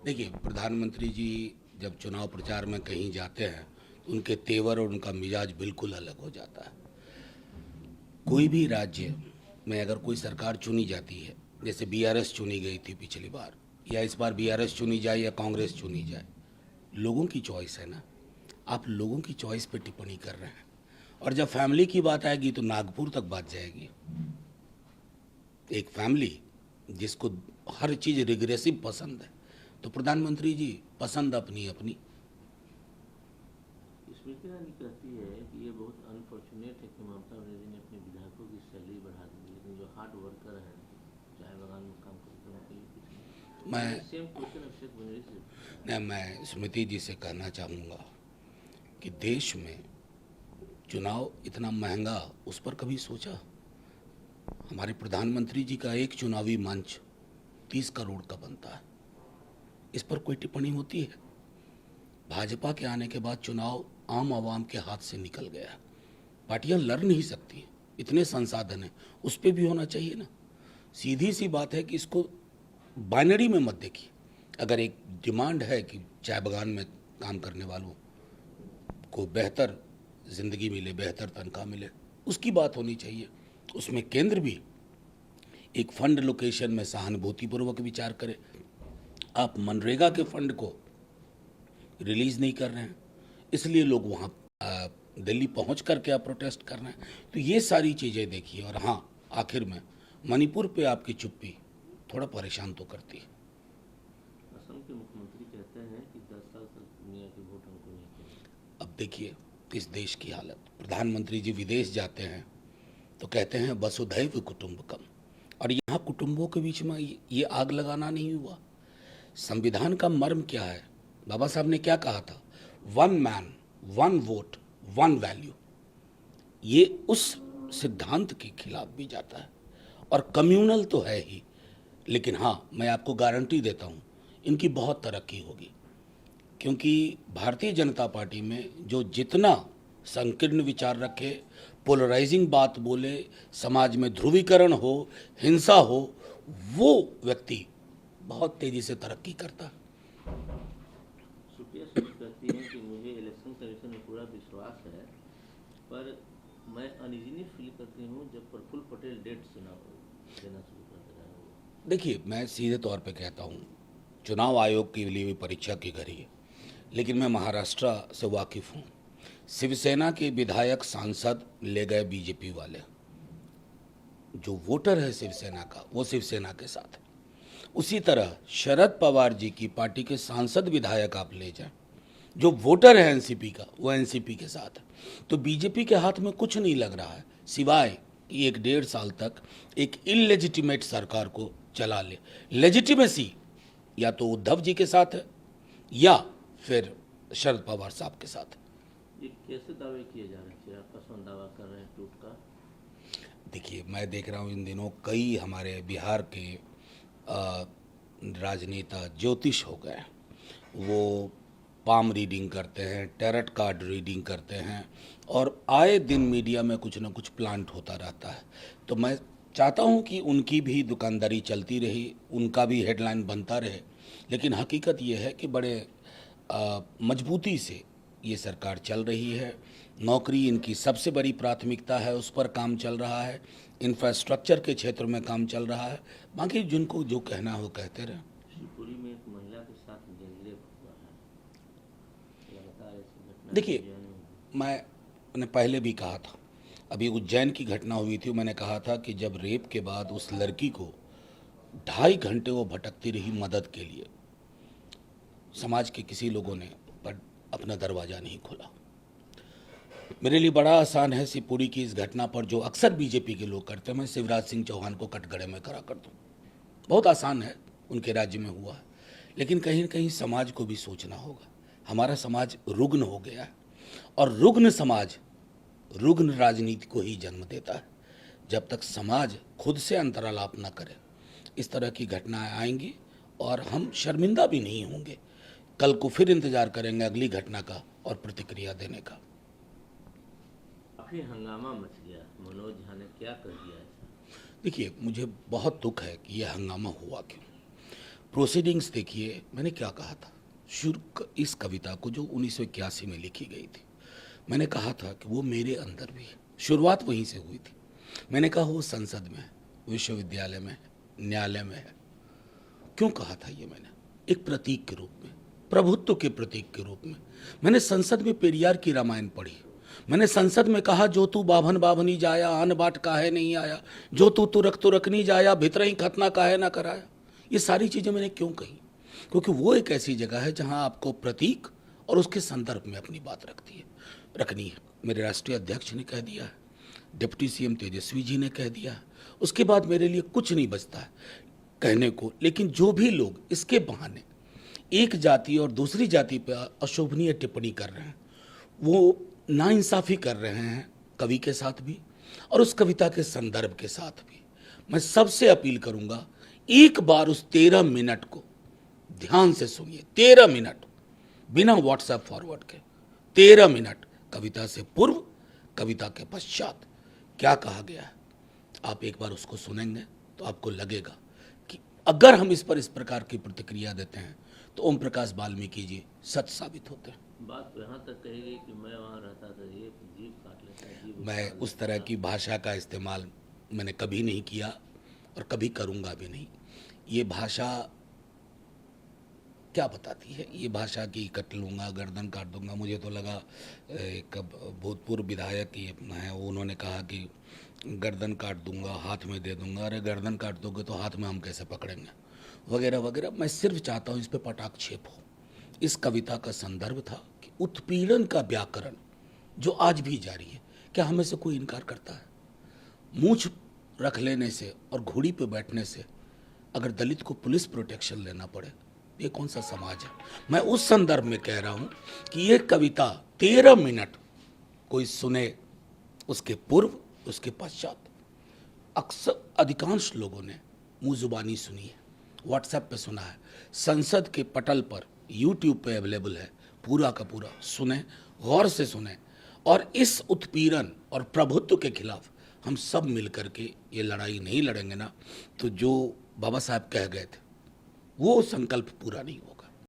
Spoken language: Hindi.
देखिए, प्रधानमंत्री जी जब चुनाव प्रचार में कहीं जाते हैं तो उनके तेवर और उनका मिजाज बिल्कुल अलग हो जाता है। कोई भी राज्य में अगर कोई सरकार चुनी जाती है, जैसे बीआरएस चुनी गई थी पिछली बार, या इस बार बीआरएस चुनी जाए या कांग्रेस चुनी जाए, लोगों की चॉइस है ना। आप लोगों की चॉइस पे टिप्पणी कर रहे हैं, और जब फैमिली की बात आएगी तो नागपुर तक बात जाएगी। एक फैमिली जिसको हर चीज़ रिग्रेसिव पसंद है, तो प्रधानमंत्री जी पसंद अपनी अपनी। स्मृति ईरानी कहती है कि ये बहुत अनफॉर्चुनेट है कि ममता बनर्जी ने अपने विधायकों की सैलरी बढ़ा दी, लेकिन जो हार्ड वर्कर हैं, चाय बागान में काम करते हैं, उनके लिए कुछ नहीं। मैं सेम क्वेश्चन अभिषेक बनर्जी से पूछा है। मैं स्मृति जी से कहना चाहूँगा कि देश में चुनाव इतना महंगा, उस पर कभी सोचा? हमारे प्रधानमंत्री जी का एक चुनावी मंच 30 करोड़ का बनता है, इस पर कोई टिप्पणी होती है? भाजपा के आने के बाद चुनाव आम आवाम के हाथ से निकल गया। पार्टियां लड़ नहीं सकती, इतने संसाधन हैं, उस पर भी होना चाहिए ना। सीधी सी बात है कि इसको बाइनरी में मत देखिए। अगर एक डिमांड है कि चाय बागान में काम करने वालों को बेहतर ज़िंदगी मिले, बेहतर तनख्वाह मिले, उसकी बात होनी चाहिए। उसमें केंद्र भी एक फंड लोकेशन में सहानुभूतिपूर्वक विचार करे। आप मनरेगा के फंड को रिलीज़ नहीं कर रहे हैं, इसलिए लोग वहाँ दिल्ली पहुँच करके आप प्रोटेस्ट कर रहे हैं। तो ये सारी चीज़ें देखिए। और हाँ, आखिर में मणिपुर पे आपकी चुप्पी थोड़ा परेशान तो करती है। असम के मुख्यमंत्री कहते हैं कि 10 साल तक दुनिया के वोट हमको नहीं चाहिए। अब देखिए इस देश की हालत, प्रधानमंत्री जी विदेश जाते हैं तो कहते हैं वसुधैव कुटुंबकम, और यहाँ कुटुंबों के बीच में ये आग लगाना नहीं हुआ। संविधान का मर्म क्या है? बाबा साहब ने क्या कहा था? One man one vote one value. ये उस सिद्धांत के खिलाफ भी जाता है, और कम्युनल तो है ही, लेकिन हाँ, मैं आपको गारंटी देता हूँ इनकी बहुत तरक्की होगी। क्योंकि भारतीय जनता पार्टी में जो जितना संकीर्ण विचार रखे, पोलराइजिंग बात बोले, समाज में ध्रुवीकरण हो, हिंसा हो, वो व्यक्ति बहुत तेजी से तरक्की करता है। सुप्रिया सुले कहती हैं कि मुझे इलेक्शन कमीशन में पूरा विश्वास है, पर मैं अनइजीली फील करती हूँ जब प्रफुल्ल पटेल डेट चुनाव देना शुरू कर दे रहा है। देखिए, मैं सीधे तौर पे कहता हूँ, चुनाव आयोग के लिए भी परीक्षा की घड़ी है, लेकिन मैं महाराष्ट्र से वाकिफ़ हूँ। शिवसेना के विधायक सांसद ले गए बीजेपी वाले। जो वोटर है शिवसेना का, वो शिवसेना के साथ है। उसी तरह शरद पवार जी की पार्टी के सांसद विधायक आप ले जाएं, जो वोटर है एनसीपी का, वो एनसीपी के साथ है। तो बीजेपी के हाथ में कुछ नहीं लग रहा है, सिवाय कि 1-1.5 साल तक एक इलेजिटिमेट सरकार को चला ले। लेजिटिमेसी या तो उद्धव जी के साथ है या फिर शरद पवार साहब के साथ है। ये कैसे दावे किए जा रहे हैं? चिराग पासवान दावा कर रहे हैं टूट का। देखिए, मैं देख रहा हूँ इन दिनों कई हमारे बिहार के राजनेता ज्योतिष हो गए। वो पाम रीडिंग करते हैं, टैरट कार्ड रीडिंग करते हैं, और आए दिन मीडिया में कुछ ना कुछ प्लांट होता रहता है। तो मैं चाहता हूं कि उनकी भी दुकानदारी चलती रही, उनका भी हेडलाइन बनता रहे, लेकिन हकीकत ये है कि बड़े मजबूती से ये सरकार चल रही है। नौकरी इनकी सबसे बड़ी प्राथमिकता है, उस पर काम चल रहा है। इंफ्रास्ट्रक्चर के क्षेत्र में काम चल रहा है। बाकी जिनको जो कहना हो कहते रहे। शिवपुरी में एक महिला के साथ गैंगरेप हुआ है, लगातार ऐसी घटना देखिए, उज्जैन में हुई। मैंने पहले भी कहा था, अभी उज्जैन की घटना हुई थी, मैंने कहा था कि जब रेप के बाद उस लड़की को 2.5 घंटे वो भटकती रही मदद के लिए, समाज के किसी लोगों ने पर अपना दरवाज़ा नहीं खोला। मेरे लिए बड़ा आसान है शिवपुरी की इस घटना पर, जो अक्सर बीजेपी के लोग करते हैं, मैं शिवराज सिंह चौहान को कटघरे में खड़ा कर दूं। बहुत आसान है, उनके राज्य में हुआ है। लेकिन कहीं न कहीं समाज को भी सोचना होगा। हमारा समाज रुग्ण हो गया है, और रुग्ण समाज रुग्ण राजनीति को ही जन्म देता है। जब तक समाज खुद से अंतरालाप न करे, इस तरह की घटनाएं आएंगी, और हम शर्मिंदा भी नहीं होंगे। कल को फिर इंतजार करेंगे अगली घटना का और प्रतिक्रिया देने का। काफी हंगामा मच गया, मनोज झा ने क्या कर दिया ऐसा? देखिए, मुझे बहुत दुख है कि यह हंगामा हुआ क्यों। प्रोसीडिंग्स देखिए, मैंने क्या कहा था। इस कविता को जो 1981 में लिखी गई थी, मैंने कहा था कि वो मेरे अंदर भी है। शुरुआत वहीं से हुई थी। मैंने कहा वो संसद में है, विश्वविद्यालय में है, न्यायालय में है। क्यों कहा था ये मैंने? एक प्रतीक के रूप में, प्रभुत्व के प्रतीक के रूप में। मैंने संसद में पेरियार की रामायण पढ़ी। मैंने संसद में कहा, जो तू बाभन बाभनी जाया, आन बाट काहे नहीं आया, जो तू तुरक तुरकनी जाया, भीतर ही खतना काहे ना कराया। ये सारी चीज़ें मैंने क्यों कही? क्योंकि वो एक ऐसी जगह है जहां आपको प्रतीक और उसके संदर्भ में अपनी बात रखनी है। मेरे राष्ट्रीय अध्यक्ष ने कह दिया है, डिप्टी सीएम तेजस्वी जी ने कह दिया है, उसके बाद मेरे लिए कुछ नहीं बचता है कहने को। लेकिन जो भी लोग इसके बहाने एक जाति और दूसरी जाति पर अशोभनीय टिप्पणी कर रहे हैं, वो नाइंसाफ़ी कर रहे हैं कवि के साथ भी और उस कविता के संदर्भ के साथ भी। मैं सबसे अपील करूंगा, एक बार उस 13 मिनट को ध्यान से सुनिए। 13 मिनट बिना व्हाट्सएप फॉरवर्ड के, 13 मिनट कविता से पूर्व, कविता के पश्चात क्या कहा गया है, आप एक बार उसको सुनेंगे तो आपको लगेगा कि अगर हम इस प्रकार की प्रतिक्रिया देते हैं तो ओम प्रकाश वाल्मीकि जी सच साबित होते हैं। बात तो यहाँ तक कही गई कि मैं वहाँ रहता था, ये जीभ काट लेता है, जीभ मैं उखाड़ उस तरह लेता की भाषा का इस्तेमाल मैंने कभी नहीं किया और कभी करूँगा भी नहीं। ये भाषा क्या बताती है? ये भाषा की कट लूँगा, गर्दन काट दूंगा। मुझे तो लगा एक भूतपूर्व विधायक ही अपना है, उन्होंने कहा कि गर्दन काट दूंगा, हाथ में दे दूंगा। अरे गर्दन काट दोगे तो हाथ में हम कैसे पकड़ेंगे, वगैरह वगैरह। मैं सिर्फ चाहता हूँ इस पे कटाक्षेप हो। इस कविता का संदर्भ था कि उत्पीड़न का व्याकरण जो आज भी जारी है, क्या हमें से कोई इनकार करता है? मूछ रख लेने से और घोड़ी पे बैठने से अगर दलित को पुलिस प्रोटेक्शन लेना पड़े, ये कौन सा समाज है? मैं उस संदर्भ में कह रहा हूं कि ये कविता 13 मिनट कोई सुने, उसके पूर्व उसके पश्चात। अक्सर अधिकांश लोगों ने मुंह जुबानी सुनी है, व्हाट्सएप पे सुना है, संसद के पटल पर यूट्यूब पे अवेलेबल है। पूरा का पूरा सुने, गौर से सुने और इस उत्पीड़न और प्रभुत्व के खिलाफ हम सब मिलकर के ये लड़ाई नहीं लड़ेंगे ना, तो जो बाबा साहब कह गए थे वो संकल्प पूरा नहीं होगा।